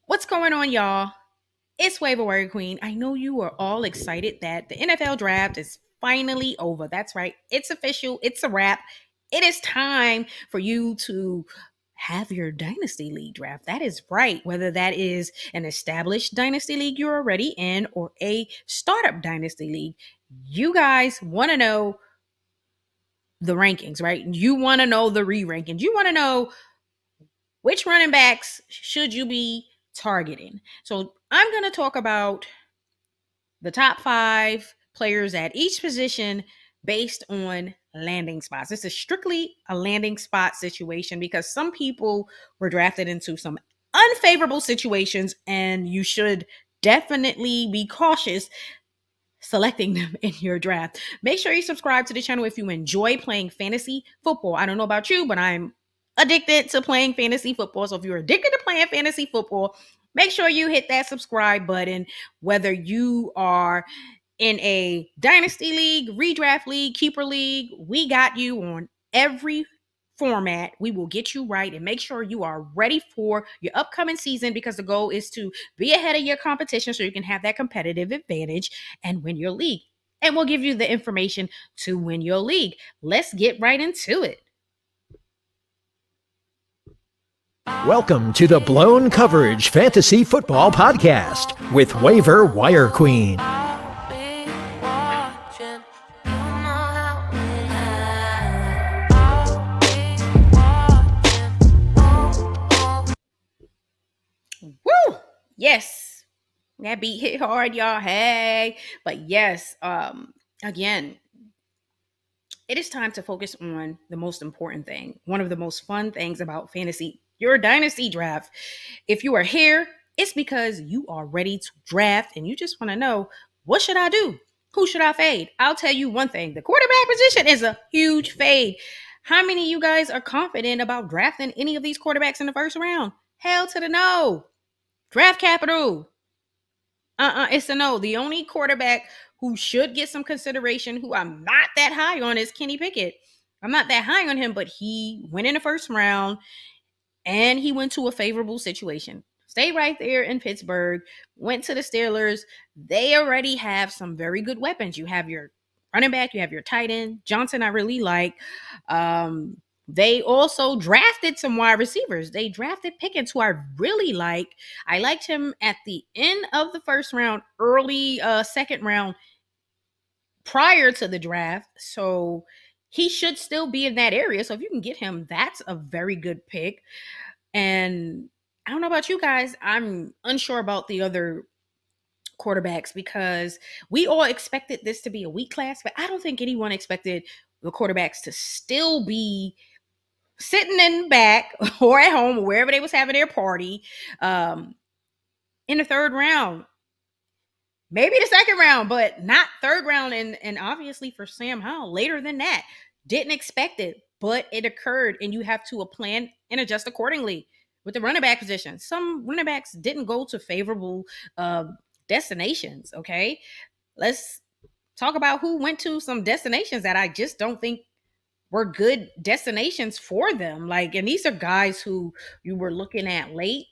What's going on, y'all? It's Waiver Wire Queen. I know you are all excited that the NFL draft is finally over. That's right. It's official. It's a wrap. It is time for you to have your Dynasty League draft. That is right. Whether that is an established Dynasty League you're already in or a startup Dynasty League, you guys want to know the rankings, right? You want to know the re-rankings. You want to know which running backs should you be targeting. So I'm going to talk about the top 5 players at each position based on landing spots. This is strictly a landing spot situation because some people were drafted into some unfavorable situations, and you should definitely be cautious selecting them in your draft. Make sure you subscribe to the channel if you enjoy playing fantasy football. I don't know about you, but I'm addicted to playing fantasy football. So if you're addicted to playing fantasy football, make sure you hit that subscribe button. Whether you are in a dynasty league, redraft league, keeper league, we got you on every format. We will get you right and make sure you are ready for your upcoming season, because the goal is to be ahead of your competition so you can have that competitive advantage and win your league. And we'll give you the information to win your league. Let's get right into it. Welcome to the Blown Coverage Fantasy Football Podcast with Waiver Wire Queen. Woo! Yes. That beat hit hard, y'all. Hey. But yes, again, it is time to focus on the most important thing. One of the most fun things about fantasy, your dynasty draft. If you are here, it's because you are ready to draft and you just want to know, what should I do? Who should I fade? I'll tell you one thing. The quarterback position is a huge fade. How many of you guys are confident about drafting any of these quarterbacks in the first round? Hell to the no. Draft capital. It's a no. The only quarterback who should get some consideration, who I'm not that high on, is Kenny Pickett. I'm not that high on him, but he went in the first round and he went to a favorable situation. Stay right there in Pittsburgh, went to the Steelers. They already have some very good weapons. You have your running back, you have your tight end. Johnson, I really like. They also drafted some wide receivers. They drafted Pickens, who I really like. I liked him at the end of the first round, early second round, prior to the draft. So he should still be in that area. So if you can get him, that's a very good pick. And I don't know about you guys. I'm unsure about the other quarterbacks because we all expected this to be a weak class, but I don't think anyone expected the quarterbacks to still be sitting in the back or at home or wherever they was having their party in the third round. Maybe the second round, but not third round. And obviously for Sam Howell, later than that. Didn't expect it, but it occurred, and you have to plan and adjust accordingly. With the running back position, some running backs didn't go to favorable destinations, okay? Let's talk about who went to some destinations that I just don't think were good destinations for them. Like, and these are guys who you were looking at late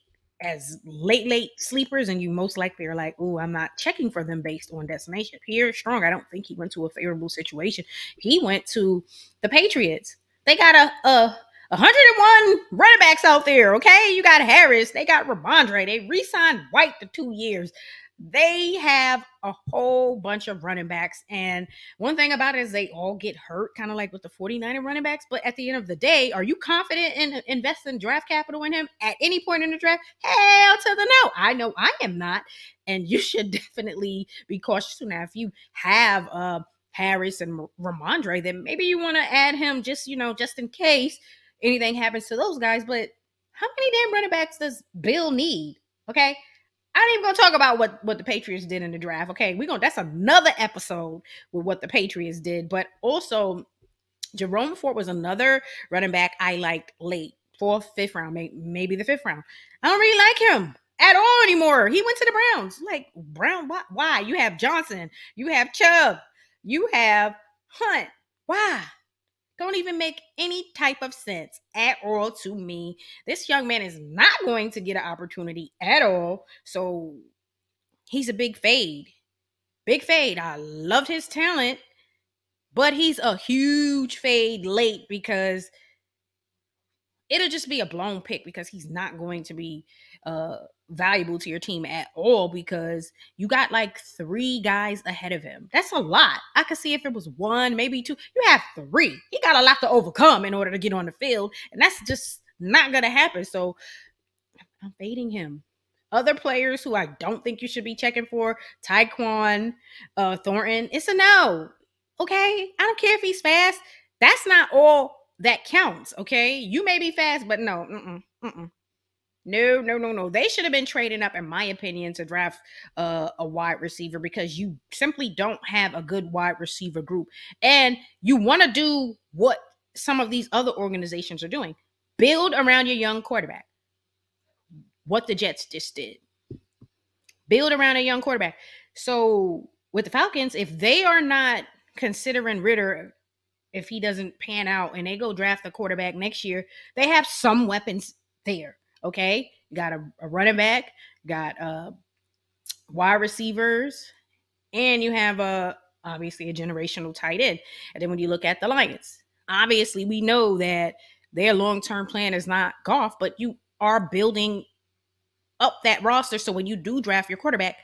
as late sleepers, and you most likely are like, oh, I'm not checking for them based on destination. Pierre Strong, I don't think he went to a favorable situation. He went to the Patriots. They got a 101 running backs out there, okay? You got Harris. They got Ramondre. They re-signed White to 2 years. They have a whole bunch of running backs. And one thing about it is they all get hurt, kind of like with the 49er running backs. But at the end of the day, are you confident in investing draft capital in him at any point in the draft? Hell to the no. I know I am not. And you should definitely be cautious. Now, if you have Harris and Ramondre, then maybe you want to add him just in case anything happens to those guys. But how many damn running backs does Bill need? Okay. I ain't even gonna talk about what the Patriots did in the draft. Okay, that's another episode with what the Patriots did. But also, Jerome Ford was another running back I liked late, 4th, 5th round, maybe the 5th round. I don't really like him at all anymore. He went to the Browns. Like, Brown, why? You have Johnson, you have Chubb, you have Hunt. Why? Don't even make any type of sense at all to me. This young man is not going to get an opportunity at all. So he's a big fade. Big fade. I loved his talent, but he's a huge fade late because it'll just be a blown pick because he's not going to be valuable to your team at all because you got like 3 guys ahead of him. That's a lot. I could see if it was 1, maybe 2. You have 3. He got a lot to overcome in order to get on the field, and that's just not going to happen. So I'm fading him. Other players who I don't think you should be checking for, Tyquan Thornton, it's a no. Okay? I don't care if he's fast. That's not all that counts, okay? You may be fast, but no. No. They should have been trading up, in my opinion, to draft a wide receiver because you simply don't have a good wide receiver group. And you want to do what some of these other organizations are doing. Build around your young quarterback. What the Jets just did. Build around a young quarterback. So with the Falcons, if they are not considering Ritter, if he doesn't pan out and they go draft a quarterback next year, they have some weapons there. Okay. Got a running back, got wide receivers, and you have obviously a generational tight end. And then when you look at the Lions, obviously we know that their long-term plan is not Goff, but you are building up that roster. So when you do draft your quarterback,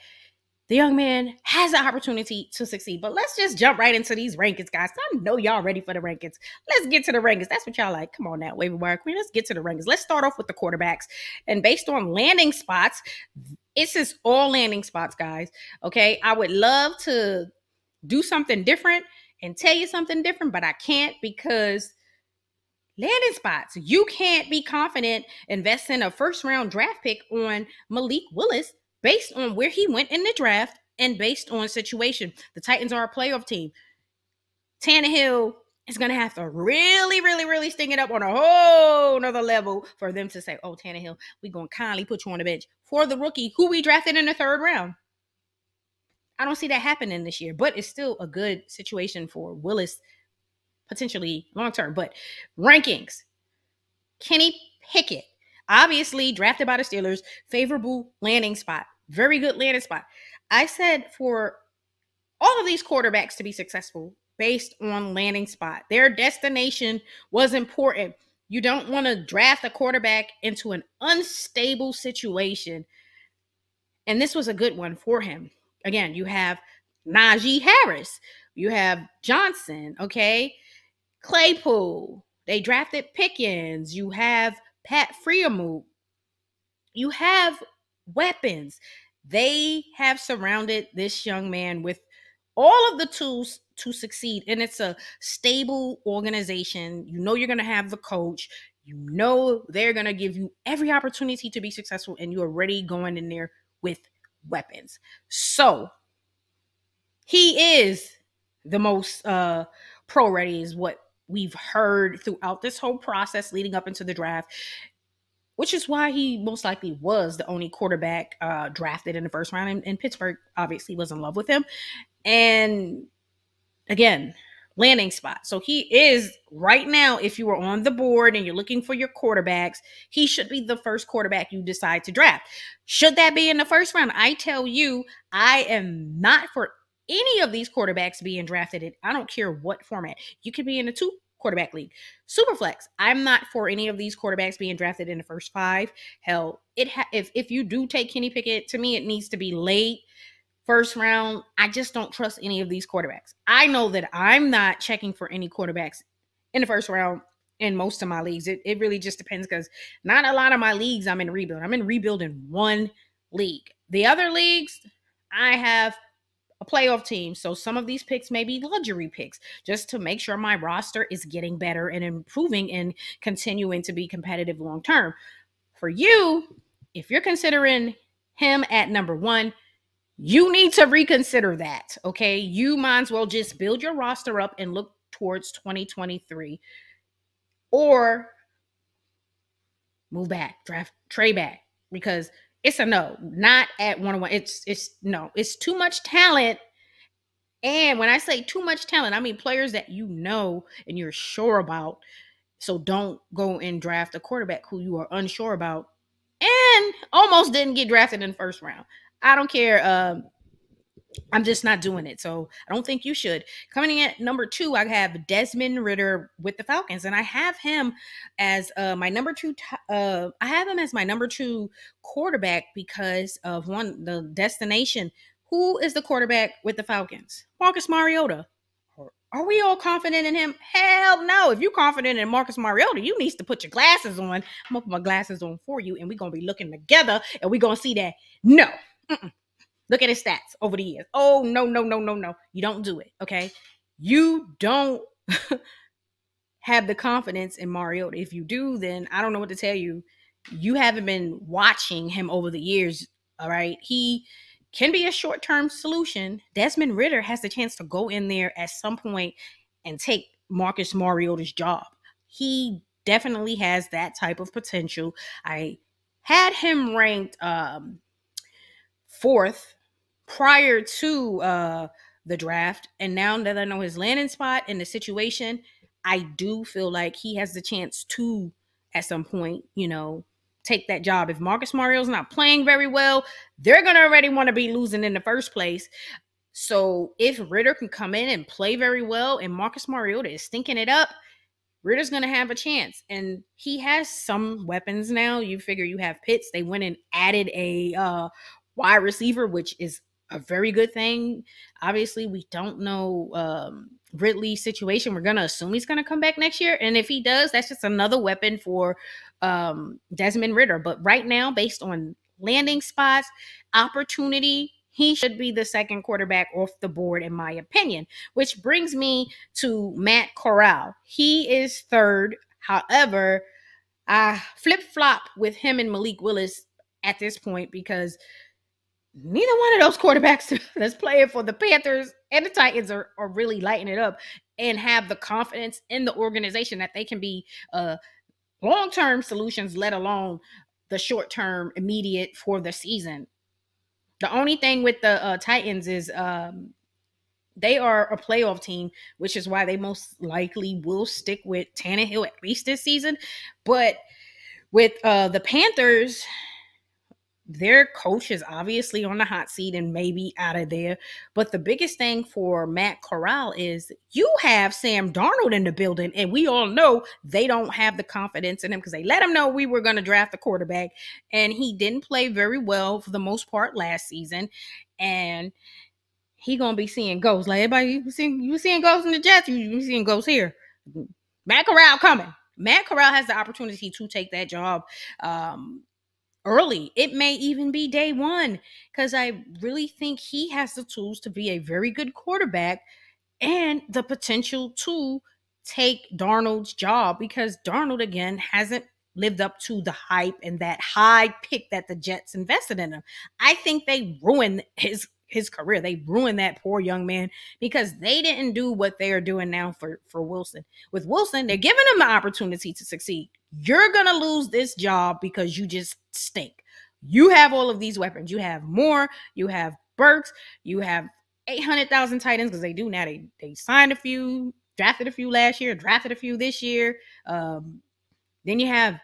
the young man has the opportunity to succeed. But let's just jump right into these rankings, guys. I know y'all ready for the rankings. Let's get to the rankings. That's what y'all like. Come on now, waiver wire queen. Let's get to the rankings. Let's start off with the quarterbacks. And based on landing spots, this is all landing spots, guys. Okay, I would love to do something different and tell you something different, but I can't because landing spots. You can't be confident investing a first-round draft pick on Malik Willis based on where he went in the draft and based on situation. The Titans are a playoff team. Tannehill is going to have to really sting it up on a whole nother level for them to say, oh, Tannehill, we're going to kindly put you on the bench for the rookie who we drafted in the 3rd round. I don't see that happening this year, but it's still a good situation for Willis potentially long-term. But rankings, Kenny Pickett, obviously drafted by the Steelers, favorable landing spot, very good landing spot. I said for all of these quarterbacks to be successful based on landing spot, their destination was important. You don't want to draft a quarterback into an unstable situation. And this was a good one for him. Again, you have Najee Harris, you have Johnson, okay? Claypool, they drafted Pickens, you have Pat Freiermuth, you have weapons. They have surrounded this young man with all of the tools to succeed, and it's a stable organization. You know you're going to have the coach. You know they're going to give you every opportunity to be successful, and you're already going in there with weapons. So he is the most pro ready is what we've heard throughout this whole process leading up into the draft, which is why he most likely was the only quarterback drafted in the 1st round. And Pittsburgh obviously was in love with him. And again, landing spot. So he is right now, if you were on the board and you're looking for your quarterbacks, he should be the first quarterback you decide to draft. Should that be in the 1st round? I tell you, I am not for any of these quarterbacks being drafted in, I don't care what format. You could be in a 2 quarterback league. Superflex, I'm not for any of these quarterbacks being drafted in the first 5. Hell, if you do take Kenny Pickett, to me, it needs to be late 1st round. I just don't trust any of these quarterbacks. I know that I'm not checking for any quarterbacks in the 1st round in most of my leagues. It really just depends because not a lot of my leagues I'm in rebuild. I'm in rebuild in 1 league. The other leagues, I have a playoff team. So some of these picks may be luxury picks just to make sure my roster is getting better and improving and continuing to be competitive long term. For you, if you're considering him at number 1, you need to reconsider that, okay? You might as well just build your roster up and look towards 2023 or move back, trade back, because it's a no, not at 101. It's no, it's too much talent And when I say too much talent, I mean players that you know and you're sure about. So don't go and draft a quarterback who you are unsure about and almost didn't get drafted in the first round. I don't care. I'm just not doing it. So I don't think you should. Coming in at number 2, I have Desmond Ridder with the Falcons, and I have him as my number 2. I have him as my number 2 quarterback because of the destination. Who is the quarterback with the Falcons? Marcus Mariota. Are we all confident in him? Hell no. If you're confident in Marcus Mariota, you need to put your glasses on. I'm gonna put my glasses on for you, and we're gonna be looking together, and we're gonna see that. No. Mm-mm. Look at his stats over the years. Oh, no, no, no, no, no. You don't do it, okay? You don't have the confidence in Mariota. If you do, then I don't know what to tell you. You haven't been watching him over the years, all right? He can be a short-term solution. Desmond Ridder has the chance to go in there at some point and take Marcus Mariota's job. He definitely has that type of potential. I had him ranked 4th prior to the draft, and now that I know his landing spot and the situation, I do feel like he has the chance to, at some point, take that job. If Marcus Mariota's not playing very well, they're gonna already want to be losing in the first place. So if Ridder can come in and play very well, and Marcus Mariota is stinking it up, Ridder's going to have a chance. And he has some weapons now. You figure you have Pitts. They went and added a wide receiver, which is a very good thing. Obviously, we don't know Ridley's situation. We're going to assume he's going to come back next year. And if he does, that's just another weapon for Desmond Ridder. But right now, based on landing spots, opportunity, he should be the second quarterback off the board, in my opinion, which brings me to Matt Corral. He is 3rd. However, I flip-flop with him and Malik Willis at this point because neither one of those quarterbacks that's playing for the Panthers and the Titans are really lighting it up and have the confidence in the organization that they can be long-term solutions, let alone the short-term immediate for the season. The only thing with the Titans is they are a playoff team, which is why they most likely will stick with Tannehill at least this season. But with the Panthers, their coach is obviously on the hot seat and maybe out of there. But the biggest thing for Matt Corral is you have Sam Darnold in the building, and we all know they don't have the confidence in him because they let him know we were going to draft a quarterback, and he didn't play very well for the most part last season. And he gonna be seeing ghosts. Like everybody, you seeing ghosts in the Jets, you seeing ghosts here. Matt Corral coming. Matt Corral has the opportunity to take that job early. It may even be day 1 because I really think he has the tools to be a very good quarterback and the potential to take Darnold's job because Darnold, again, hasn't lived up to the hype and that high pick that the Jets invested in him. I think they ruined his career. They ruined that poor young man because they didn't do what they are doing now for Wilson. With Wilson, they're giving him the opportunity to succeed. You're going to lose this job because you just stink. You have all of these weapons. You have Moore, you have Burks, you have 800,000 tight ends because they do now. They signed a few, drafted a few last year, drafted a few this year. Then you have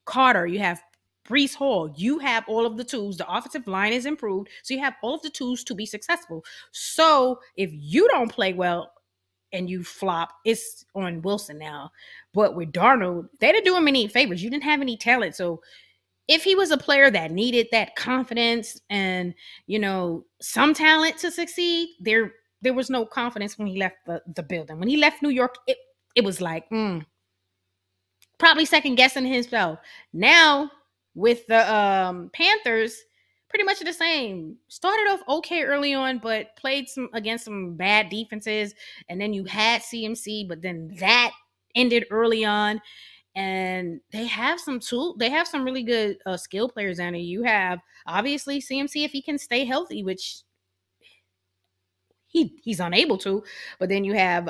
Carter, you have Breece Hall. You have all of the tools. The offensive line is improved. So you have all of the tools to be successful. So if you don't play well and you flop, it's on Wilson now. But with Darnold, they didn't do him any favors. You didn't have any talent. So if he was a player that needed that confidence and, some talent to succeed, there was no confidence when he left the building. When he left New York, it was like, probably second guessing himself. Now, with the Panthers, pretty much the same. Started off okay early on, but played against some bad defenses. And then you had CMC, but then that ended early on. And they have some they have some really good skill players down there. You have, obviously, CMC if he can stay healthy, which he's unable to. But then you have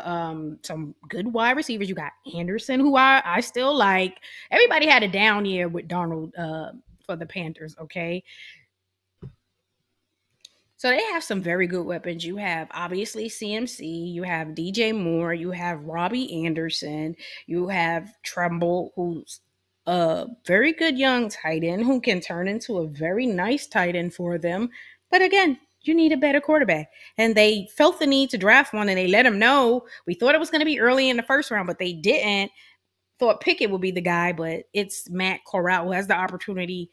some good wide receivers. You got Anderson, who I still like. Everybody had a down year with Darnold for the Panthers, okay? So they have some very good weapons. You have obviously CMC, you have DJ Moore, you have Robbie Anderson, you have Trumbull, who's a very good young tight end who can turn into a very nice tight end for them. But again, you need a better quarterback. And they felt the need to draft one, and they let him know. We thought it was going to be early in the first round, but they didn't. Thought Pickett would be the guy, but it's Matt Corral who has the opportunity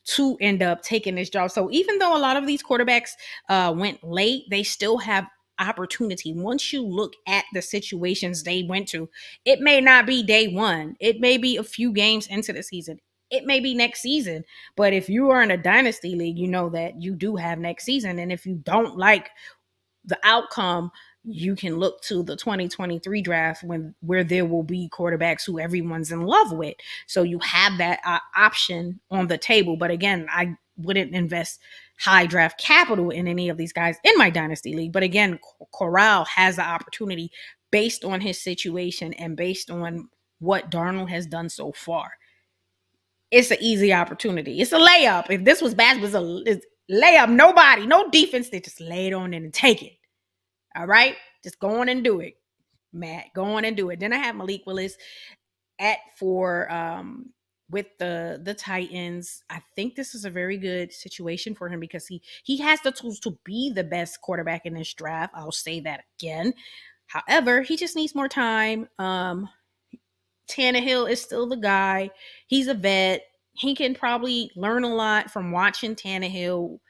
to end up taking this job. So even though a lot of these quarterbacks went late, they still have opportunity. Once you look at the situations they went to, it may not be day one. It may be a few games into the season. It may be next season. But if you are in a dynasty league, you know that you do have next season. And if you don't like the outcome, you can look to the 2023 draft where there will be quarterbacks who everyone's in love with. So you have that option on the table. But again, I wouldn't invest high draft capital in any of these guys in my dynasty league. But again, Corral has the opportunity based on his situation and based on what Darnold has done so far. It's an easy opportunity. It's a layup. If this was basketball, it's a layup. No defense. They just lay it on in and take it. All right, just go on and do it, Matt. Go on and do it. Then I have Malik Willis at 4 with the Titans. I think this is a very good situation for him because he has the tools to be the best quarterback in this draft. I'll say that again. However, he just needs more time. Tannehill is still the guy. He's a vet. He can probably learn a lot from watching Tannehill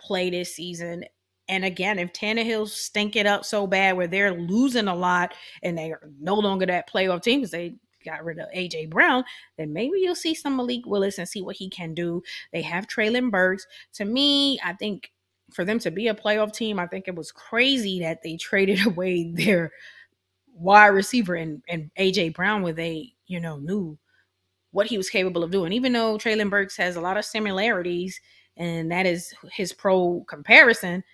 play this season. And again, if Tannehill stink it up so bad where they're losing a lot and they are no longer that playoff team because they got rid of A.J. Brown, then maybe you'll see some Malik Willis and see what he can do. They have Treylon Burks. To me, I think for them to be a playoff team, I think it was crazy that they traded away their wide receiver and A.J. Brown where they, knew what he was capable of doing. Even though Treylon Burks has a lot of similarities and that is his pro comparison,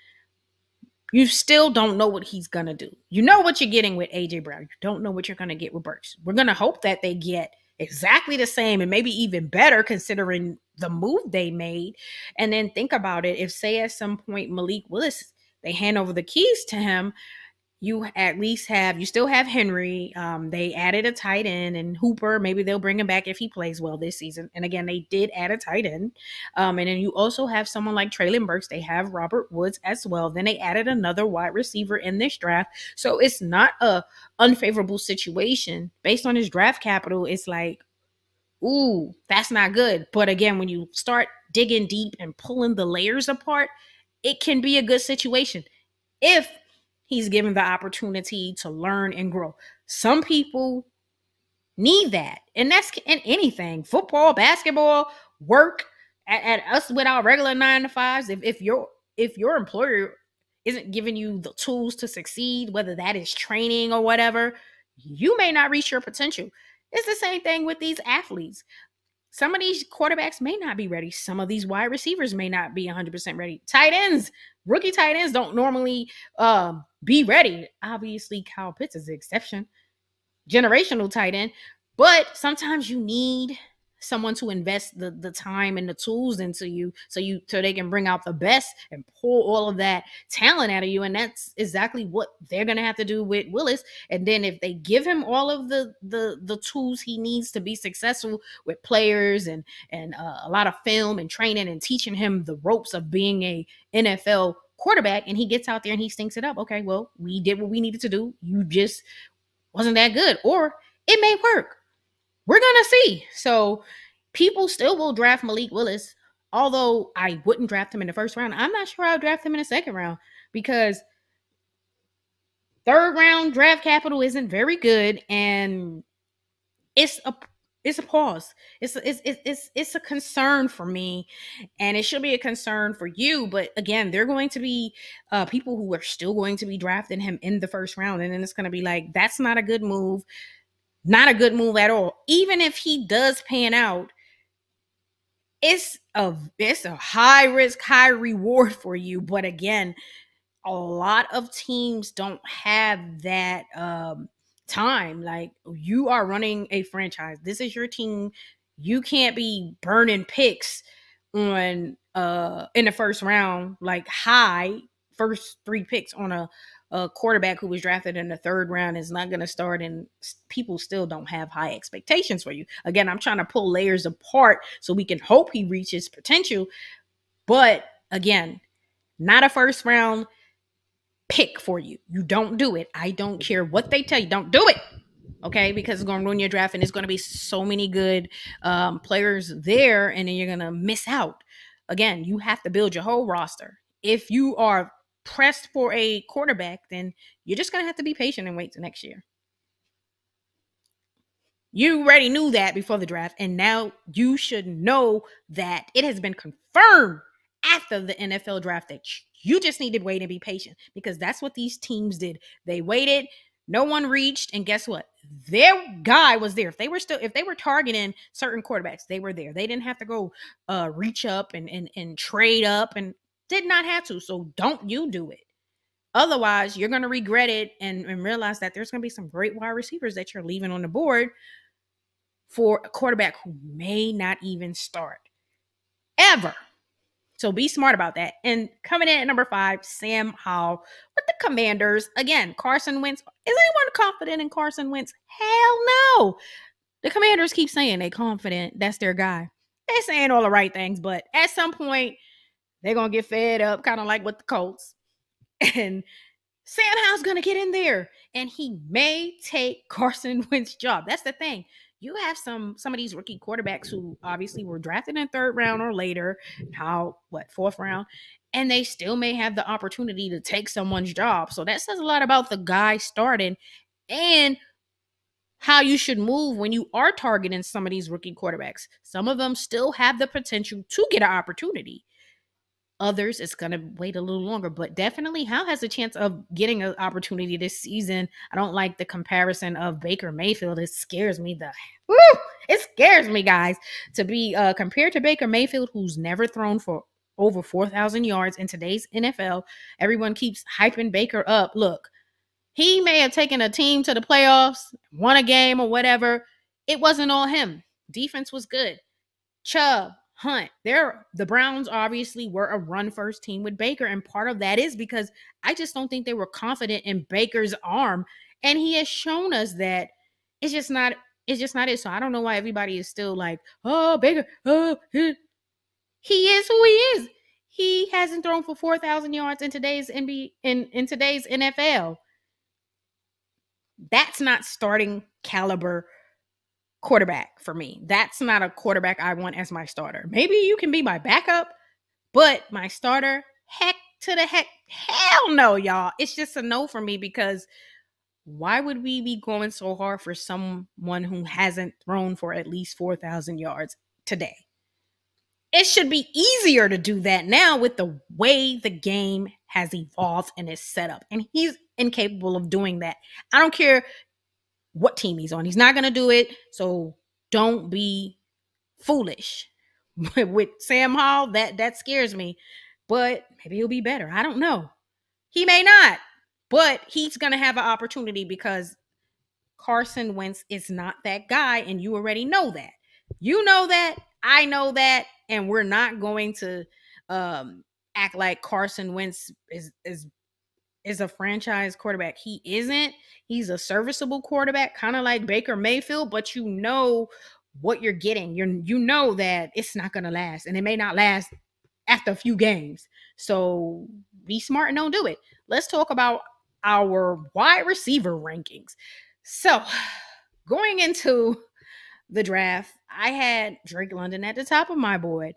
you still don't know what he's going to do. You know what you're getting with A.J. Brown. You don't know what you're going to get with Burks. We're going to hope that they get exactly the same and maybe even better considering the move they made. And then think about it. If, say, at some point Malik Willis, they hand over the keys to him, you still have Henry. They added a tight end and Hooper. Maybe they'll bring him back if he plays well this season. And again, they did add a tight end. And then you also have someone like Treylon Burks. They have Robert Woods as well. Then they added another wide receiver in this draft. So it's not a unfavorable situation. Based on his draft capital, it's like, ooh, that's not good. But again, when you start digging deep and pulling the layers apart, it can be a good situation if he's given the opportunity to learn and grow. Some people need that. And that's in anything. Football, basketball, work, at us with our regular 9 to 5s. If your employer isn't giving you the tools to succeed, whether that is training or whatever, you may not reach your potential. It's the same thing with these athletes. Some of these quarterbacks may not be ready. Some of these wide receivers may not be 100% ready. Tight ends, rookie tight ends don't normally be ready. Obviously, Kyle Pitts is the exception. Generational tight end. But sometimes you need someone to invest the time and the tools into you so they can bring out the best and pull all of that talent out of you. And that's exactly what they're going to have to do with Willis. And then if they give him all of the tools he needs to be successful with players and a lot of film and training and teaching him the ropes of being a NFL quarterback, and he gets out there and he stinks it up. Okay, well, we did what we needed to do. You just wasn't that good. Or it may work. We're going to see. So people still will draft Malik Willis, although I wouldn't draft him in the first round. I'm not sure I'll draft him in the second round because third round draft capital isn't very good, and it's a pause. It's a concern for me, and it should be a concern for you. But again, there are going to be people who are still going to be drafting him in the first round, and then it's going to be like, that's not a good move. Not a good move at all. Even if he does pan out, it's a high risk, high reward for you. But again, a lot of teams don't have that time. Like, you are running a franchise. This is your team. You can't be burning picks on in the first round, like high first 3 picks on a quarterback who was drafted in the 3rd round is not going to start, and people still don't have high expectations for you. Again, I'm trying to pull layers apart so we can hope he reaches potential. But again, not a first round pick for you. You don't do it. I don't care what they tell you. Don't do it. Okay, because it's going to ruin your draft, and there's going to be so many good players there, and then you're going to miss out. Again, you have to build your whole roster. If you are pressed for a quarterback, then you're just going to have to be patient and wait till next year. You already knew that before the draft, and now you should know that it has been confirmed after the NFL draft that you just need to wait and be patient, because that's what these teams did. They waited. No one reached, and guess what? Their guy was there. If they were targeting certain quarterbacks, they were there. They didn't have to go reach up and trade up, and did not have to. So don't you do it. Otherwise, you're going to regret it and realize that there's going to be some great wide receivers that you're leaving on the board for a quarterback who may not even start ever. So be smart about that. And coming in at number 5, Sam Howell with the Commanders. Again, Carson Wentz. Is anyone confident in Carson Wentz? Hell no. The Commanders keep saying they're confident. That's their guy. They're saying all the right things, but at some point, they're going to get fed up, kind of like with the Colts. And Sam Howell's going to get in there, and he may take Carson Wentz's job. That's the thing. You have some of these rookie quarterbacks who obviously were drafted in 3rd round or later, 4th round, and they still may have the opportunity to take someone's job. So that says a lot about the guy starting and how you should move when you are targeting some of these rookie quarterbacks. Some of them still have the potential to get an opportunity. Others, it's going to wait a little longer, but definitely Howell has a chance of getting an opportunity this season. I don't like the comparison of Baker Mayfield. It scares me. It scares me, guys, to be compared to Baker Mayfield, who's never thrown for over 4,000 yards in today's NFL. Everyone keeps hyping Baker up. Look, he may have taken a team to the playoffs, won a game or whatever. It wasn't all him. Defense was good. Chubb, Hunt, the Browns obviously were a run-first team with Baker, and part of that is because I just don't think they were confident in Baker's arm, and he has shown us that it's just not it. So I don't know why everybody is still like, oh, Baker, oh, he is who he is. He hasn't thrown for 4,000 yards in today's in today's NFL. That's not starting caliber quarterback for me. That's not a quarterback I want as my starter. Maybe you can be my backup, but my starter, heck to the heck, hell no, y'all. It's just a no for me, because why would we be going so hard for someone who hasn't thrown for at least 4,000 yards today? It should be easier to do that now with the way the game has evolved and is set up, and he's incapable of doing that. I don't care what team he's on. He's not going to do it. So don't be foolish. With Sam Howell, that scares me. But maybe he'll be better. I don't know. He may not. But he's going to have an opportunity, because Carson Wentz is not that guy, and you already know that. You know that. I know that. And we're not going to act like Carson Wentz is a franchise quarterback. He isn't. He's a serviceable quarterback, kind of like Baker Mayfield, but you know what you're getting. You know that it's not going to last, and it may not last after a few games. So be smart and don't do it. Let's talk about our wide receiver rankings. So going into the draft, I had Drake London at the top of my board.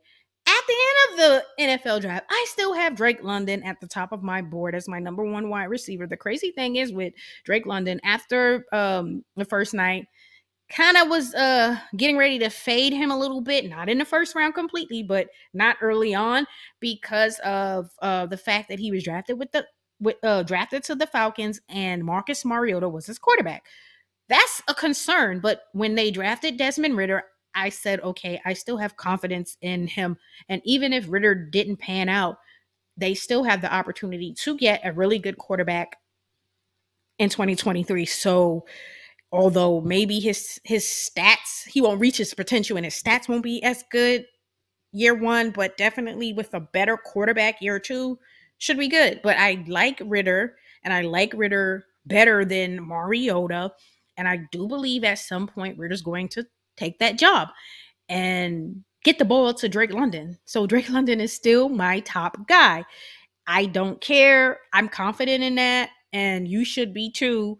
At the end of the NFL draft, I still have Drake London at the top of my board as my number 1 wide receiver. The crazy thing is with Drake London, after the first night, kind of was getting ready to fade him a little bit, not in the first round completely, but not early on, because of the fact that he was drafted drafted to the Falcons, and Marcus Mariota was his quarterback. That's a concern. But when they drafted Desmond Ridder, I said, okay, I still have confidence in him. And even if Ridder didn't pan out, they still have the opportunity to get a really good quarterback in 2023. So although maybe his stats, he won't reach his potential and his stats won't be as good, year one, but definitely with a better quarterback year two, should be good. But I like Ritter, and I like Ritter better than Mariota. And I do believe at some point Ritter's going to take that job and get the ball to Drake London. So Drake London is still my top guy. I don't care. I'm confident in that. And you should be too.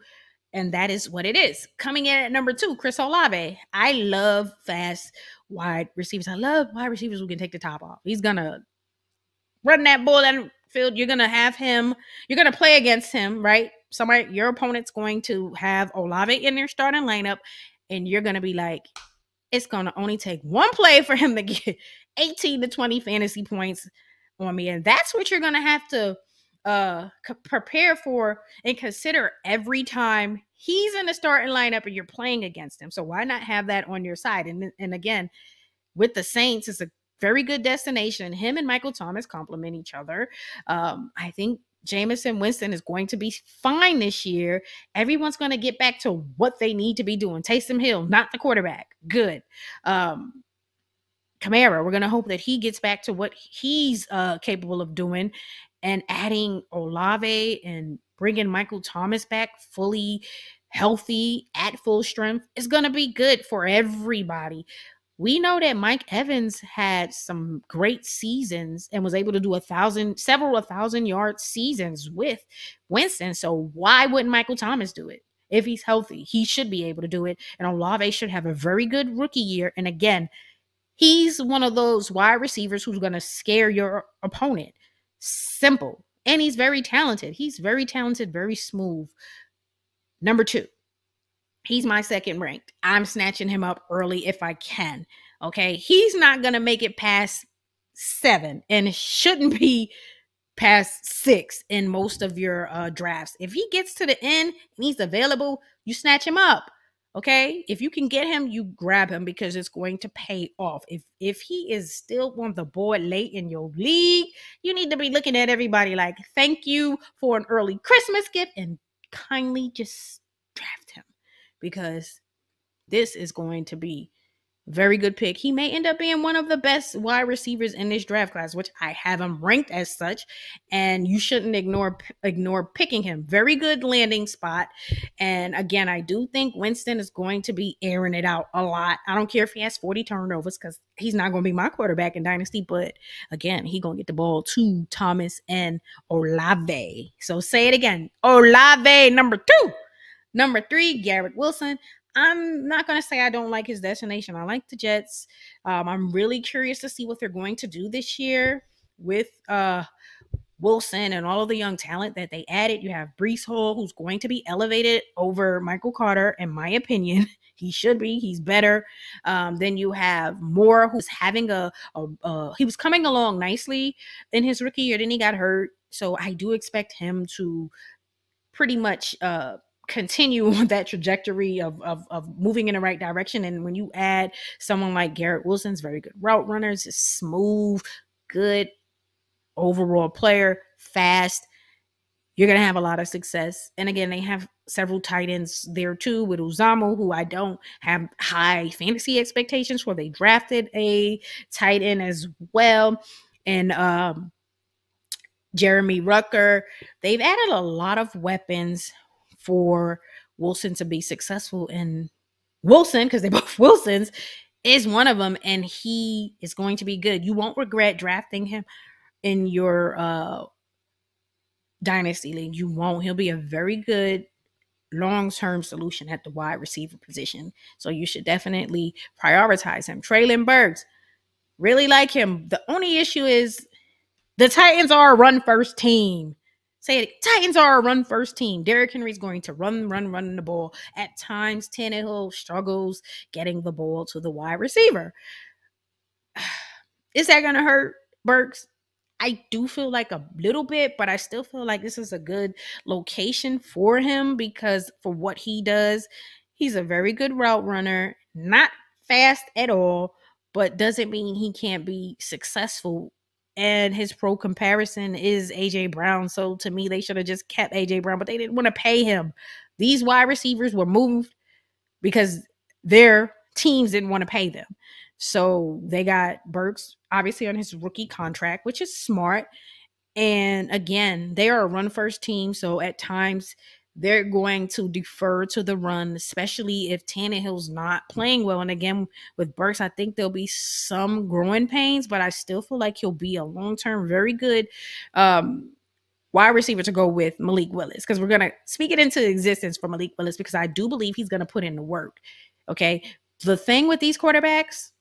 And that is what it is. Coming in at number 2, Chris Olave. I love fast wide receivers. I love wide receivers who can take the top off. He's going to run that ball down the field. You're going to have him. You're going to play against him, right? Your opponent's going to have Olave in their starting lineup. And you're going to be like, it's going to only take one play for him to get 18 to 20 fantasy points on me. And that's what you're going to have to prepare for and consider every time he's in the starting lineup and you're playing against him. So why not have that on your side? And again, with the Saints, it's a very good destination. Him and Michael Thomas complement each other. I think Jameson Winston is going to be fine this year. Everyone's going to get back to what they need to be doing. Taysom Hill, not the quarterback. Good. Kamara, we're going to hope that he gets back to what he's capable of doing. And adding Olave and bringing Michael Thomas back fully healthy at full strength is going to be good for everybody. We know that Mike Evans had some great seasons and was able to do several 1,000-yard seasons with Winston. So why wouldn't Michael Thomas do it? If he's healthy, he should be able to do it. And Olave should have a very good rookie year. And again, he's one of those wide receivers who's going to scare your opponent. Simple. And he's very talented. He's very talented, very smooth. Number 2. He's my second ranked. I'm snatching him up early if I can. Okay. He's not going to make it past 7 and shouldn't be past 6 in most of your drafts. If he gets to the end and he's available, you snatch him up. Okay. If you can get him, you grab him because it's going to pay off. If he is still on the board late in your league, you need to be looking at everybody like, thank you for an early Christmas gift and kindly just draft him because this is going to be a very good pick. He may end up being one of the best wide receivers in this draft class, which I have him ranked as such, and you shouldn't ignore picking him. Very good landing spot. And again, I do think Winston is going to be airing it out a lot. I don't care if he has 40 turnovers because he's not going to be my quarterback in Dynasty, but again, he's going to get the ball to Thomas and Olave. So say it again. Olave, number 2. Number 3, Garrett Wilson. I'm not going to say I don't like his destination. I like the Jets. I'm really curious to see what they're going to do this year with Wilson and all of the young talent that they added. You have Breece Hall, who's going to be elevated over Michael Carter, in my opinion. He should be. He's better. Then you have Moore, who's having he was coming along nicely in his rookie year. Then he got hurt. So I do expect him to pretty much continue on that trajectory of moving in the right direction. And when you add someone like Garrett Wilson's very good route runners, just smooth, good overall player, fast, you're going to have a lot of success. And again, they have several tight ends there too with Uzomah, who I don't have high fantasy expectations for. They drafted a tight end as well. And Jeremy Rucker. They've added a lot of weapons for Wilson to be successful. And Wilson, because they're both Wilsons, is one of them. And he is going to be good. You won't regret drafting him in your Dynasty League. You won't. He'll be a very good long-term solution at the wide receiver position. So you should definitely prioritize him. Treylon Burks, really like him. The only issue is the Titans are a run-first team. Say it. Titans are a run-first team. Derrick Henry's going to run the ball. At times, Tannehill struggles getting the ball to the wide receiver. Is that going to hurt Burks? I do feel like a little bit, but I still feel like this is a good location for him because for what he does, he's a very good route runner, not fast at all, but doesn't mean he can't be successful. And his pro comparison is A.J. Brown. So to me, they should have just kept A.J. Brown, but they didn't want to pay him. These wide receivers were moved because their teams didn't want to pay them. So they got Burks obviously on his rookie contract, which is smart. And again, they are a run first team. So at times they're going to defer to the run, especially if Tannehill's not playing well. And again, with Burks, I think there'll be some growing pains, but I still feel like he'll be a long term, very good wide receiver to go with Malik Willis, because we're going to speak it into existence for Malik Willis, because I do believe he's going to put in the work. Okay. The thing with these quarterbacks,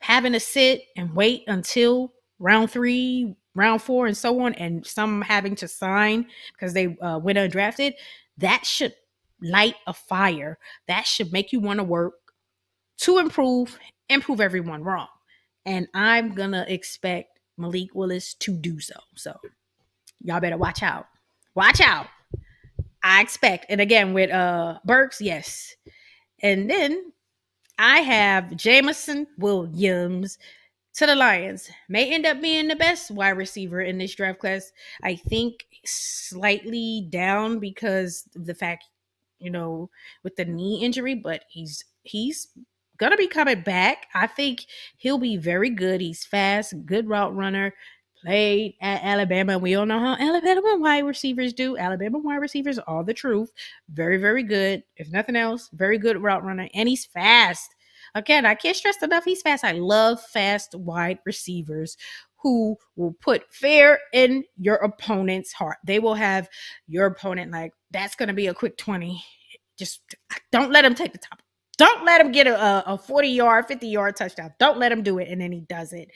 having to sit and wait until round 3, round 4, and so on, and some having to sign because they went undrafted, that should light a fire. That should make you want to work to improve everyone wrong. And I'm going to expect Malik Willis to do so. So y'all better watch out. Watch out. I expect. And again, with Burks, yes. And then I have Jameson Williams to the Lions. May end up being the best wide receiver in this draft class. I think slightly down because of the fact, with the knee injury, but he's gonna be coming back. I think he'll be very good. He's fast, good route runner. Played at Alabama. We all know how Alabama wide receivers do. Alabama wide receivers are the truth. Very, very good. If nothing else, very good route runner. And he's fast. Again, I can't stress enough, he's fast. I love fast wide receivers who will put fear in your opponent's heart. They will have your opponent like, that's going to be a quick 20. Just don't let him take the top. Don't let him get a 40-yard, 50-yard touchdown. Don't let him do it. And then he does it.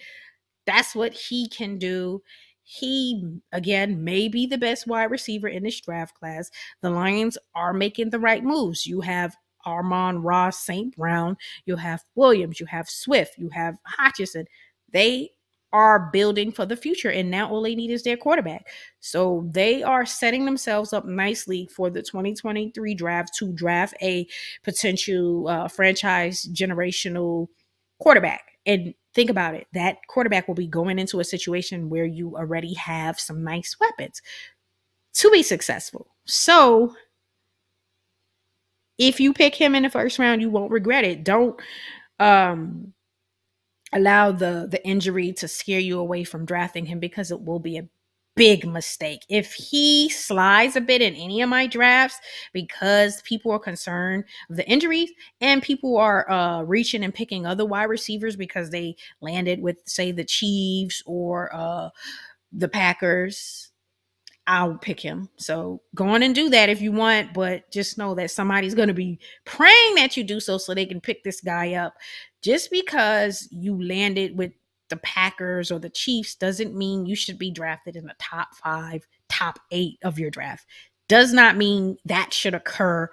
That's what he can do. He, again, may be the best wide receiver in this draft class. The Lions are making the right moves. You have Amon-Ra St. Brown. You have Williams. You have Swift. You have Hutchinson. They are building for the future, and now all they need is their quarterback. So they are setting themselves up nicely for the 2023 draft to draft a potential franchise generational quarterback. And think about it. That quarterback will be going into a situation where you already have some nice weapons to be successful. So if you pick him in the first round, you won't regret it. Don't allow the injury to scare you away from drafting him, because it will be a big mistake. If he slides a bit in any of my drafts because people are concerned of the injuries and people are reaching and picking other wide receivers because they landed with, say, the Chiefs or the Packers, I'll pick him. So go on and do that if you want, but just know that somebody's going to be praying that you do so they can pick this guy up. Just because you landed with the Packers or the Chiefs doesn't mean you should be drafted in the top 5, top 8 of your draft. Does not mean that should occur,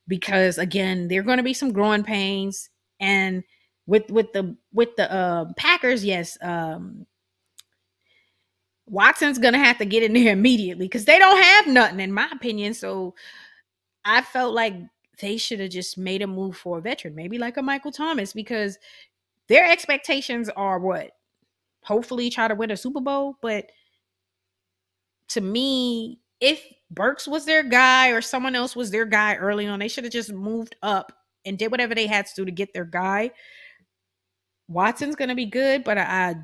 because again, there are going to be some growing pains. And with the Packers, yes, Watson's going to have to get in there immediately because they don't have nothing, in my opinion. So I felt like they should have just made a move for a veteran, maybe like a Michael Thomas, because their expectations are what? Hopefully try to win a Super Bowl. But to me, if Burks was their guy or someone else was their guy early on, they should have just moved up and did whatever they had to do to get their guy. Watson's going to be good, but I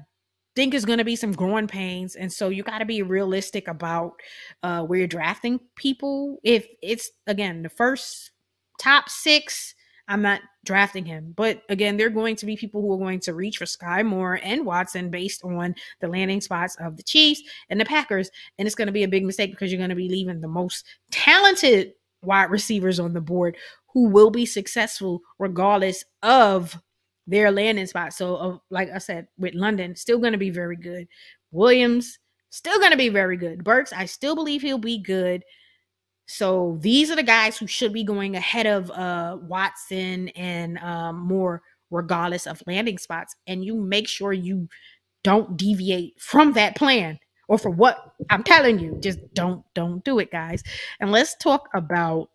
think is going to be some growing pains. And so you got to be realistic about where you're drafting people. If it's, again, the first top 6, I'm not drafting him. But again, there are going to be people who are going to reach for Sky Moore and Watson based on the landing spots of the Chiefs and the Packers. And it's going to be a big mistake because you're going to be leaving the most talented wide receivers on the board who will be successful regardless of their landing spot. So like I said, with London, still going to be very good. Williams, still going to be very good. Burks, I still believe he'll be good. So these are the guys who should be going ahead of Watson and Moore, regardless of landing spots. And you make sure you don't deviate from that plan or for what I'm telling you. Just don't do it, guys. And let's talk about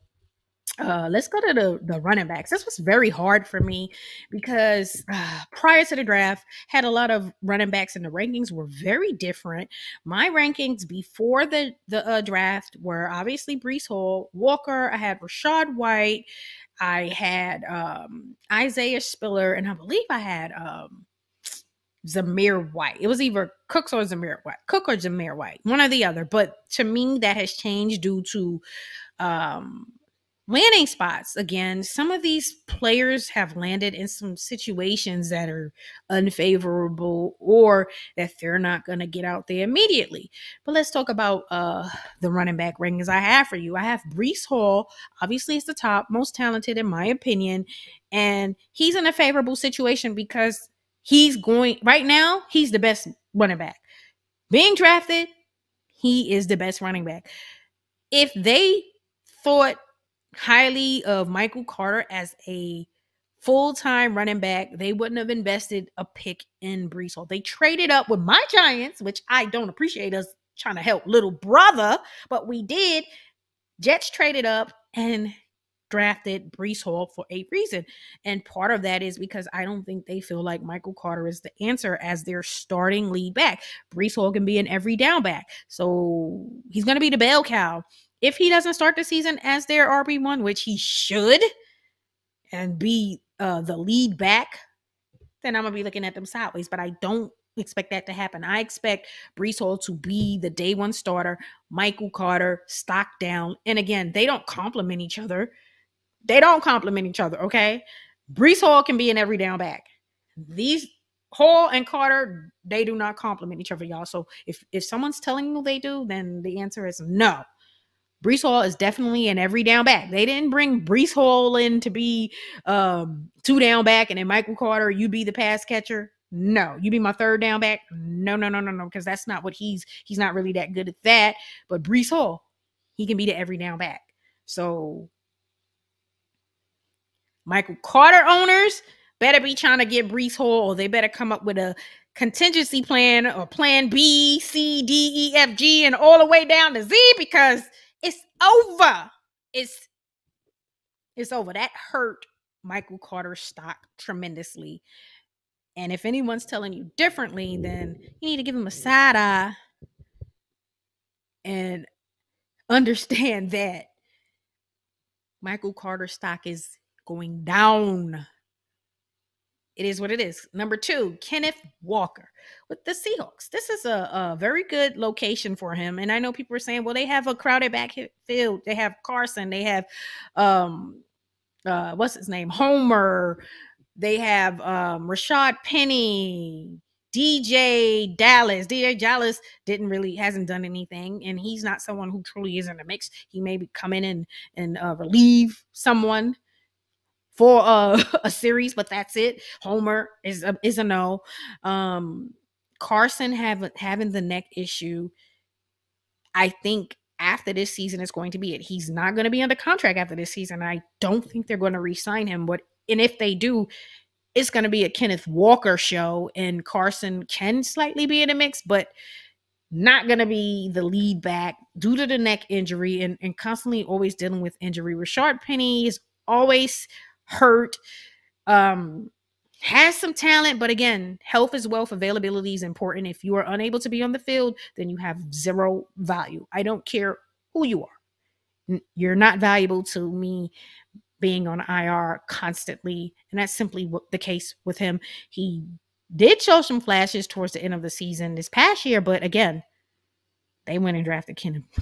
let's go to the running backs. This was very hard for me because prior to the draft, had a lot of running backs, and the rankings were very different. My rankings before the draft were obviously Breece Hall, Walker. I had Rashad White. I had Isaiah Spiller, and I believe I had Zamir White. It was either Cook or Zamir White, one or the other. But to me, that has changed due to landing spots. Again, some of these players have landed in some situations that are unfavorable or that they're not going to get out there immediately. But let's talk about the running back rankings I have for you. I have Breece Hall. Obviously, it's the top, most talented in my opinion. And he's in a favorable situation because he's going right now, he's the best running back. Being drafted, he is the best running back. If they thought highly of Michael Carter as a full-time running back, they wouldn't have invested a pick in Breece Hall. They traded up with my Giants, which I don't appreciate us trying to help little brother, but we did. Jets traded up and drafted Breece Hall for a reason. And part of that is because I don't think they feel like Michael Carter is the answer as their starting lead back. Breece Hall can be an every down back. So he's going to be the bell cow. If he doesn't start the season as their RB1, which he should, and be the lead back, then I'm going to be looking at them sideways. But I don't expect that to happen. I expect Breece Hall to be the day one starter, Michael Carter, stock down. And again, they don't complement each other. Okay? Breece Hall can be an every down back. These Hall and Carter, they do not complement each other, y'all. So if someone's telling you they do, then the answer is no. Breece Hall is definitely an every down back. They didn't bring Breece Hall in to be two down back, and then Michael Carter, you be the pass catcher. No, you be my third down back. No, because that's not what he's not really that good at that. But Breece Hall, he can be the every down back. So Michael Carter owners better be trying to get Breece Hall, or they better come up with a contingency plan or plan B, C, D, E, F, G, and all the way down to Z, because it's over. It's over. That hurt Michael Carter's stock tremendously. And if anyone's telling you differently, then you need to give him a side eye and understand that Michael Carter's stock is going down. It is what it is. Number 2, Kenneth Walker with the Seahawks. This is a very good location for him. And I know people are saying, well, they have a crowded backfield. They have Carson. They have, what's his name? Homer. They have Rashad Penny, DJ Dallas. DJ Dallas hasn't done anything. And he's not someone who truly is in the mix. He may come in and relieve someone for a series, but that's it. Homer is a no. Carson having the neck issue. I think after this season is going to be it. He's not going to be under contract after this season. I don't think they're going to re-sign him. And if they do, it's going to be a Kenneth Walker show, and Carson can slightly be in the mix, but not going to be the lead back due to the neck injury and constantly always dealing with injury. Rashad Penny is always hurt, has some talent, but again, health is wealth. Availability is important. If you are unable to be on the field, then you have zero value. I don't care who you are. You're not valuable to me being on IR constantly, and that's simply the case with him. He did show some flashes towards the end of the season this past year, but again, they went and drafted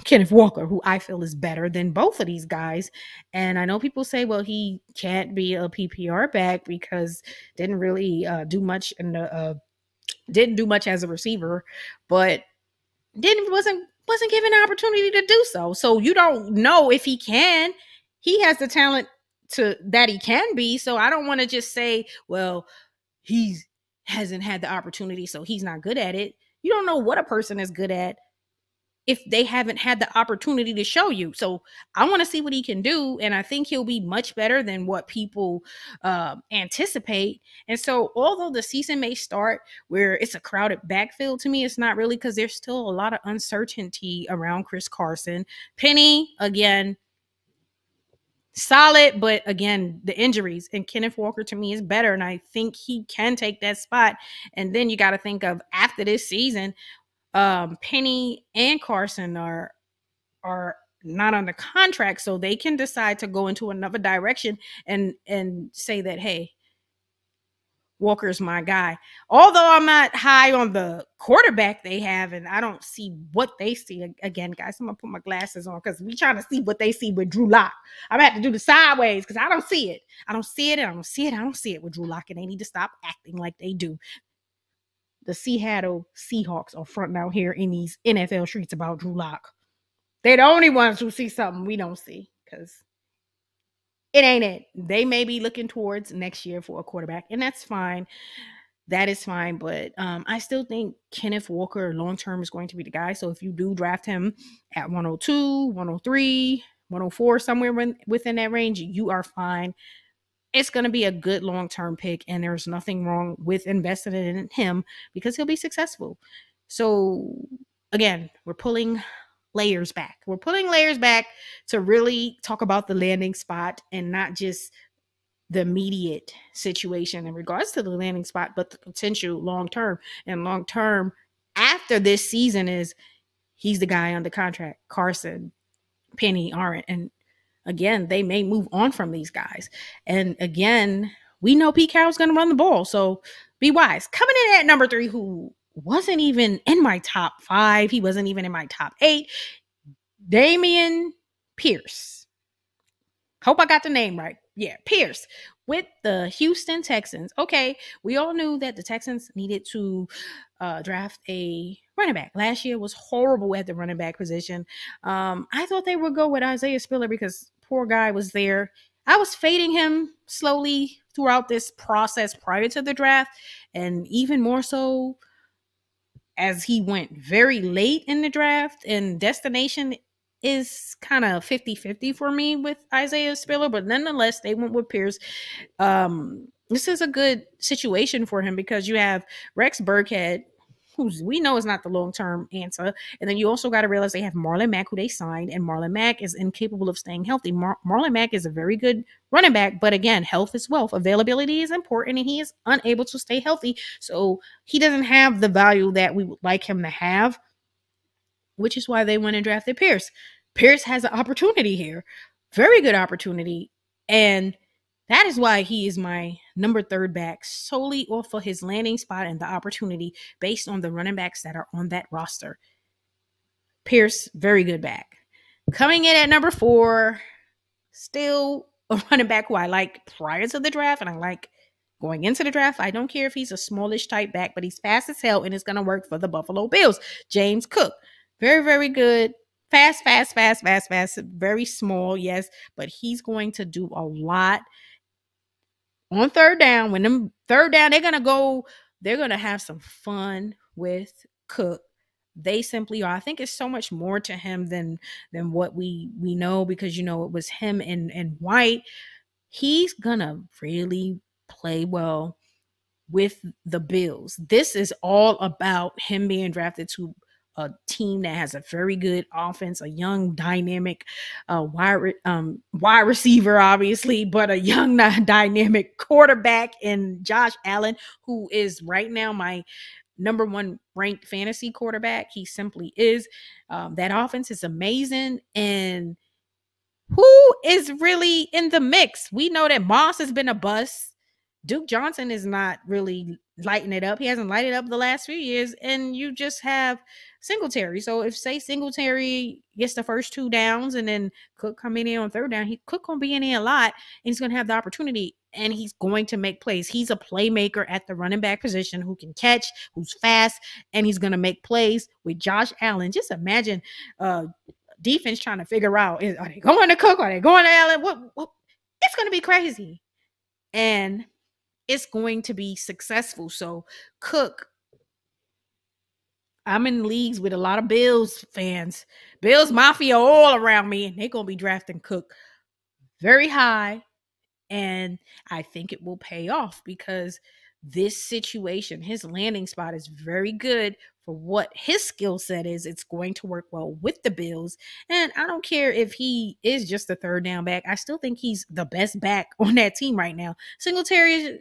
Kenneth Walker, who I feel is better than both of these guys. And I know people say, well, he can't be a PPR back because didn't really do much didn't do much as a receiver, but wasn't given an opportunity to do so. So you don't know if he can. He has the talent that he can be. So I don't want to just say, well, he hasn't had the opportunity, so he's not good at it. You don't know what a person is good at if they haven't had the opportunity to show you. So I want to see what he can do. And I think he'll be much better than what people anticipate. And so although the season may start where it's a crowded backfield, to me, it's not really, because there's still a lot of uncertainty around Chris Carson. Penny, again, solid, but again, the injuries, and Kenneth Walker to me is better. And I think he can take that spot. And then you got to think of after this season, Penny and Carson are not under contract, so they can decide to go into another direction and say that, hey, Walker's my guy. Although I'm not high on the quarterback they have, and I don't see what they see. Again, guys, I'm gonna put my glasses on because we trying to see what they see with Drew Lock. I'm gonna have to do the sideways because I don't see it. I don't see it. I don't see it. I don't see it with Drew Lock, and they need to stop acting like they do. The Seattle Seahawks are fronting out here in these NFL streets about Drew Lock. They're the only ones who see something we don't see because it ain't it. They may be looking towards next year for a quarterback, and that's fine. That is fine. But I still think Kenneth Walker long-term is going to be the guy. So if you do draft him at 102, 103, 104, somewhere within that range, you are fine. It's going to be a good long-term pick, and there's nothing wrong with investing in him because he'll be successful. So again, we're pulling layers back. We're pulling layers back to really talk about the landing spot and not just the immediate situation in regards to the landing spot, but the potential long-term. And long-term after this season is he's the guy under contract. Carson, Penny aren't. And again, they may move on from these guys. And again, we know Pete Carroll's going to run the ball. So be wise. Coming in at number 3, who wasn't even in my top 5. He wasn't even in my top 8. Dameon Pierce. Hope I got the name right. Yeah, Pierce with the Houston Texans. Okay, we all knew that the Texans needed to draft a running back. Last year was horrible at the running back position. I thought they would go with Isaiah Spiller because poor guy was there. I was fading him slowly throughout this process prior to the draft, and even more so as he went very late in the draft. And destination is kind of 50-50 for me with Isaiah Spiller, but nonetheless, they went with Pierce. This is a good situation for him because you have Rex Burkhead, who we know is not the long-term answer. And then you also got to realize they have Marlon Mack, who they signed, and Marlon Mack is incapable of staying healthy. Marlon Mack is a very good running back, but again, health is wealth. Availability is important, and he is unable to stay healthy. So he doesn't have the value that we would like him to have, which is why they went and drafted Pierce. Pierce has an opportunity here, very good opportunity, and that is why he is my number 3 back, solely off of his landing spot and the opportunity based on the running backs that are on that roster. Pierce, very good back. Coming in at number 4, still a running back who I like prior to the draft, and I like going into the draft. I don't care if he's a smallish type back, but he's fast as hell, and it's going to work for the Buffalo Bills. James Cook, very, very good. Fast. Very small, yes, but he's going to do a lot on third down. When them third down, they're going to have some fun with Cook. They simply are. I think it's so much more to him than what we know, because, you know, it was him and White. He's going to really play well with the Bills. This is all about him being drafted to a team that has a very good offense, a young, dynamic wide receiver, obviously, but a young, dynamic quarterback in Josh Allen, who is right now my number 1 ranked fantasy quarterback. He simply is. That offense is amazing. And who is really in the mix? We know that Moss has been a bust. Duke Johnson is not really lighting it up. He hasn't lighted up the last few years, and you just have Singletary. So if, say, Singletary gets the first 2 downs and then Cook coming in on third down, Cook going to be in there a lot, and he's going to have the opportunity, and he's going to make plays. He's a playmaker at the running back position who can catch, who's fast, and he's going to make plays with Josh Allen. Just imagine defense trying to figure out, are they going to Cook? Are they going to Allen? What? It's going to be crazy. And it's going to be successful. So Cook, I'm in leagues with a lot of Bills fans, Bills Mafia all around me, and they're going to be drafting Cook very high. And I think it will pay off because this situation, his landing spot is very good for what his skill set is. It's going to work well with the Bills. And I don't care if he is just a third down back. I still think he's the best back on that team right now. Singletary is,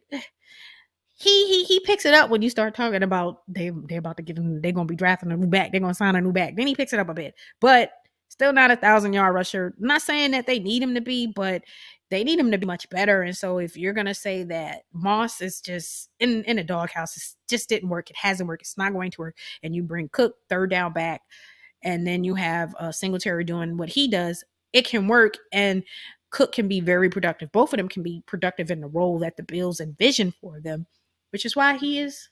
he picks it up when you start talking about they're about to give him, they're going to be drafting a new back. They're going to sign a new back. Then he picks it up a bit. But Still not 1,000-yard rusher. I'm not saying that they need him to be, but they need him to be much better. And so if you're gonna say that Moss is just in the doghouse, it just didn't work. It hasn't worked. It's not going to work. And you bring Cook third down back, and then you have Singletary doing what he does. It can work, and Cook can be very productive. Both of them can be productive in the role that the Bills envision for them, which is why he is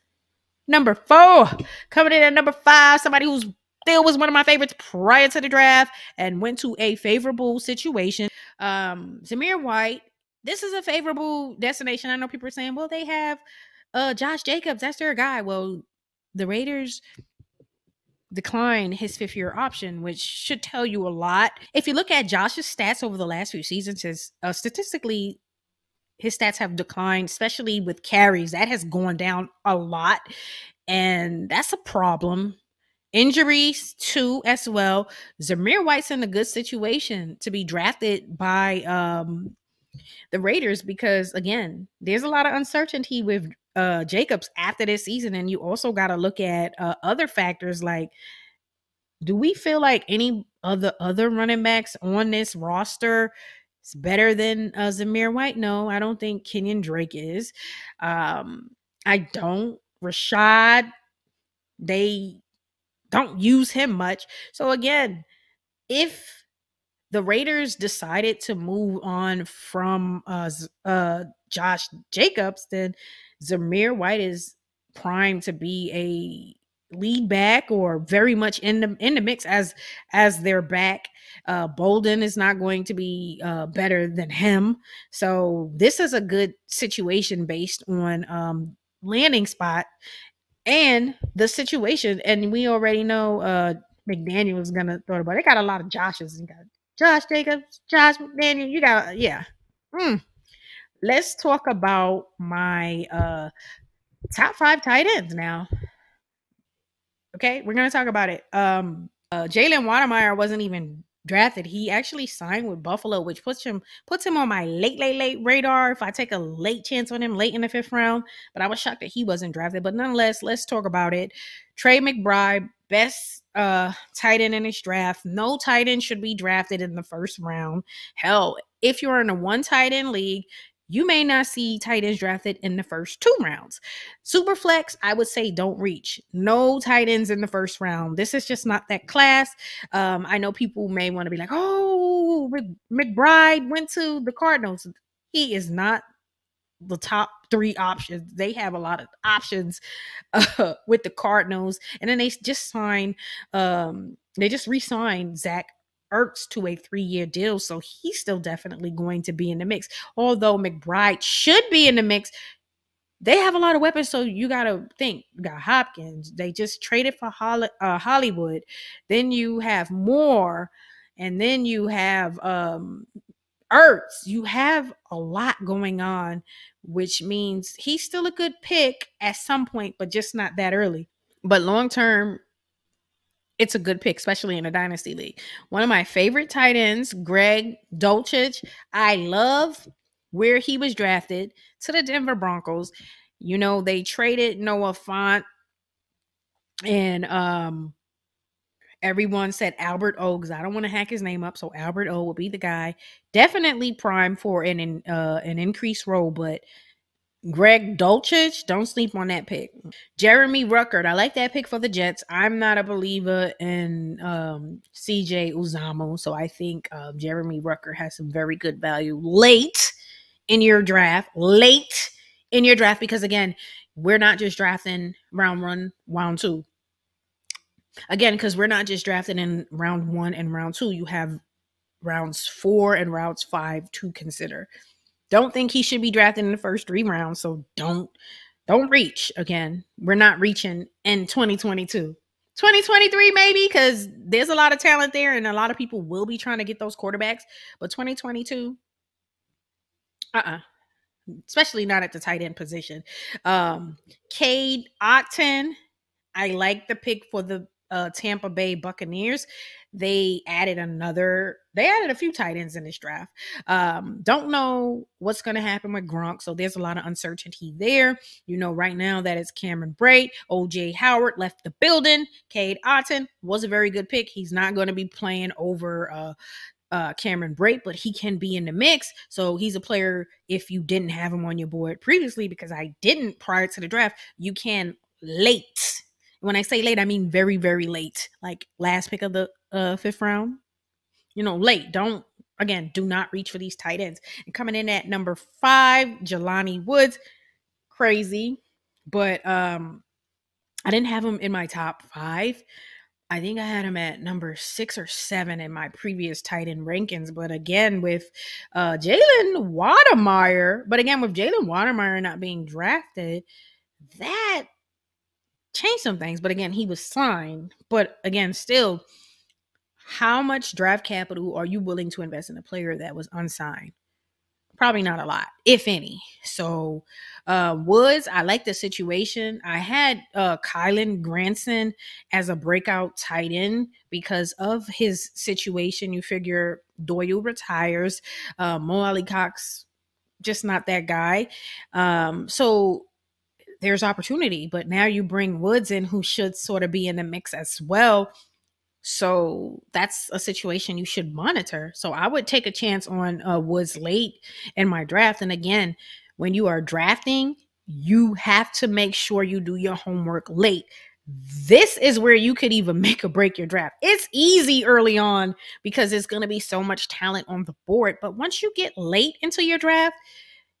number 4. Coming in at number 5, somebody who's still was one of my favorites prior to the draft and went to a favorable situation. Zamir White. This is a favorable destination. I know people are saying, well, they have Josh Jacobs. That's their guy. Well, the Raiders decline his 5th-year option, which should tell you a lot. If you look at Josh's stats over the last few seasons, statistically, his stats have declined, especially with carries. That has gone down a lot, and that's a problem. Injuries too, as well. Zamir White's in a good situation to be drafted by the Raiders because, again, there's a lot of uncertainty with Jacobs after this season, and you also got to look at other factors like, do we feel like any of the other running backs on this roster is better than Zamir White? No, I don't think Kenyon Drake is. I don't. Rashad, they don't use him much. So again, if the Raiders decided to move on from Josh Jacobs, then Zamir White is primed to be a lead back or very much in the mix as their back. Bolden is not going to be better than him. So this is a good situation based on landing spot and the situation. And we already know McDaniel is gonna throw the ball. They got a lot of Joshes. You got Josh Jacobs, Josh McDaniel. You got Let's talk about my top 5 tight ends now. Okay, we're gonna talk about it. Jalen Watermeyer wasn't even drafted. He actually signed with Buffalo, which puts him on my late radar if I take a late chance on him late in the 5th round. But I was shocked that he wasn't drafted. But nonetheless, let's talk about it. Trey McBride, best tight end in this draft. No tight end should be drafted in the 1st round. Hell, if you're in a 1 tight end league, you may not see tight ends drafted in the first 2 rounds. Superflex, I would say don't reach. No tight ends in the 1st round. This is just not that class. I know people may want to be like, oh, McBride went to the Cardinals. He is not the top 3 options. They have a lot of options with the Cardinals. And then they just re-signed Zach Ertz to a 3-year deal, so he's still definitely going to be in the mix. Although McBride should be in the mix, they have a lot of weapons, so you got to think. You got Hopkins. They just traded for Hollywood. Then you have Moore, and then you have Ertz. You have a lot going on, which means he's still a good pick at some point, but just not that early. But long term, it's a good pick, especially in a dynasty league. One of my favorite tight ends, Greg Dulcich. I love where he was drafted to the Denver Broncos. You know, they traded Noah Fant, and everyone said Albert O, because I don't want to hack his name up. So Albert O will be the guy. Definitely prime for an increased role, but Greg Dulcich, don't sleep on that pick. Jeremy Ruckert, I like that pick for the Jets. I'm not a believer in CJ Uzomah, so I think Jeremy Ruckert has some very good value late in your draft. Because, again, we're not just drafting round 1, round 2. Again, because we're not just drafting in round 1 and round 2. You have rounds 4 and rounds 5 to consider. Don't think he should be drafted in the first 3 rounds, so don't reach. Again, we're not reaching in 2022. 2023 maybe, because there's a lot of talent there and a lot of people will be trying to get those quarterbacks. But 2022, especially not at the tight end position. Cade Otton, I like the pick for the Tampa Bay Buccaneers, they added a few tight ends in this draft. Don't know what's going to happen with Gronk, so there's a lot of uncertainty there. You know, right now that it's Cameron Brate. OJ Howard left the building. Cade Otton was a very good pick. He's not going to be playing over Cameron Brate, but he can be in the mix. So he's a player, if you didn't have him on your board previously, because I didn't prior to the draft, you can late. When I say late, I mean very, very late, like last pick of the 5th round. You know, late. Do not reach for these tight ends. And coming in at number 5, Jelani Woods. Crazy. But I didn't have him in my top 5. I think I had him at number 6 or 7 in my previous tight end rankings. But again, with Jalen Watermeyer not being drafted, that changed some things. But again, he was signed. But again, still, how much draft capital are you willing to invest in a player that was unsigned? Probably not a lot, if any. So Woods, I like the situation. I had Kylan Granson as a breakout tight end because of his situation. You figure Doyle retires, Mo Ali Cox, just not that guy. So there's opportunity, but now you bring Woods in, who should sort of be in the mix as well. So that's a situation you should monitor. So I would take a chance on Woods late in my draft. And again, when you are drafting, you have to make sure you do your homework late. This is where you could even make or break your draft. It's easy early on because there's going to be so much talent on the board. But once you get late into your draft,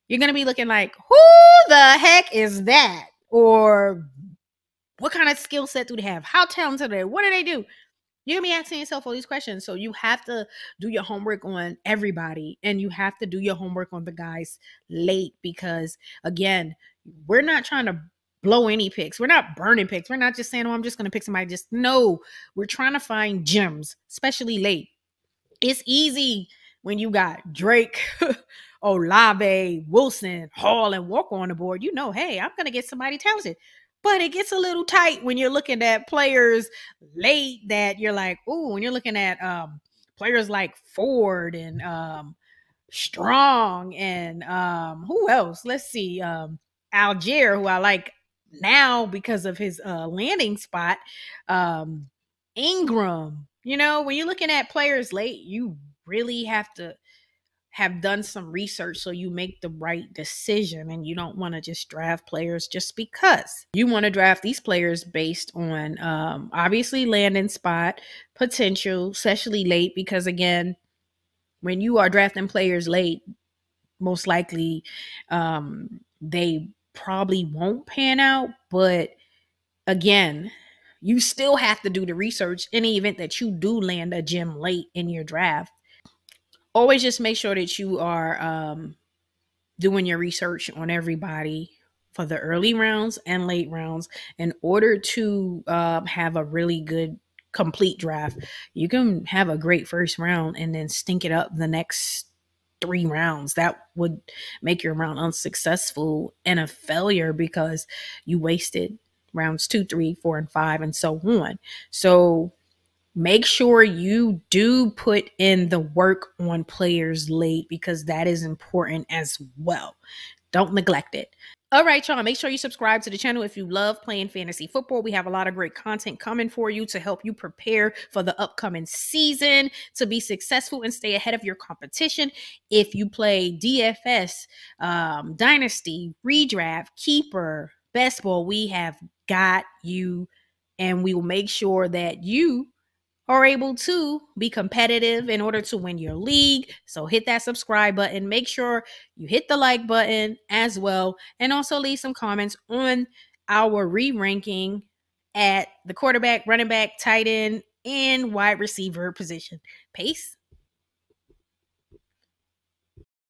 you're going to be looking like, who the heck is that? Or what kind of skill set do they have? How talented are they? What do they do? You're going to be asking yourself all these questions. So you have to do your homework on everybody, and you have to do your homework on the guys late because, again, we're not trying to blow any picks. We're not burning picks. We're not just saying, oh, I'm just going to pick somebody. No, we're trying to find gems, especially late. It's easy when you got Drake, Olave, Wilson, Hall, and Walker on the board. You know, hey, I'm going to get somebody talented. But it gets a little tight when you're looking at players late that you're like, ooh, when you're looking at players like Ford and Strong and who else? Let's see, Algier, who I like now because of his landing spot, Ingram. You know, when you're looking at players late, you really have to have done some research so you make the right decision, and you don't want to just draft players just because. You want to draft these players based on obviously landing spot, potential, especially late, because again, when you are drafting players late, most likely they probably won't pan out. But again, you still have to do the research in the event that you do land a gem late in your draft. Always just make sure that you are doing your research on everybody for the early rounds and late rounds in order to have a really good complete draft. You can have a great first round and then stink it up the next 3 rounds. That would make your round unsuccessful and a failure because you wasted rounds 2, 3, 4, and 5 and so on. So make sure you do put in the work on players late because that is important as well. Don't neglect it. All right, y'all, make sure you subscribe to the channel if you love playing fantasy football. We have a lot of great content coming for you to help you prepare for the upcoming season, to be successful and stay ahead of your competition. If you play DFS, Dynasty, Redraft, Keeper, Best Ball, we have got you, and we will make sure that you are able to be competitive in order to win your league. So hit that subscribe button. Make sure you hit the like button as well. And also leave some comments on our re-ranking at the quarterback, running back, tight end, and wide receiver position. Peace.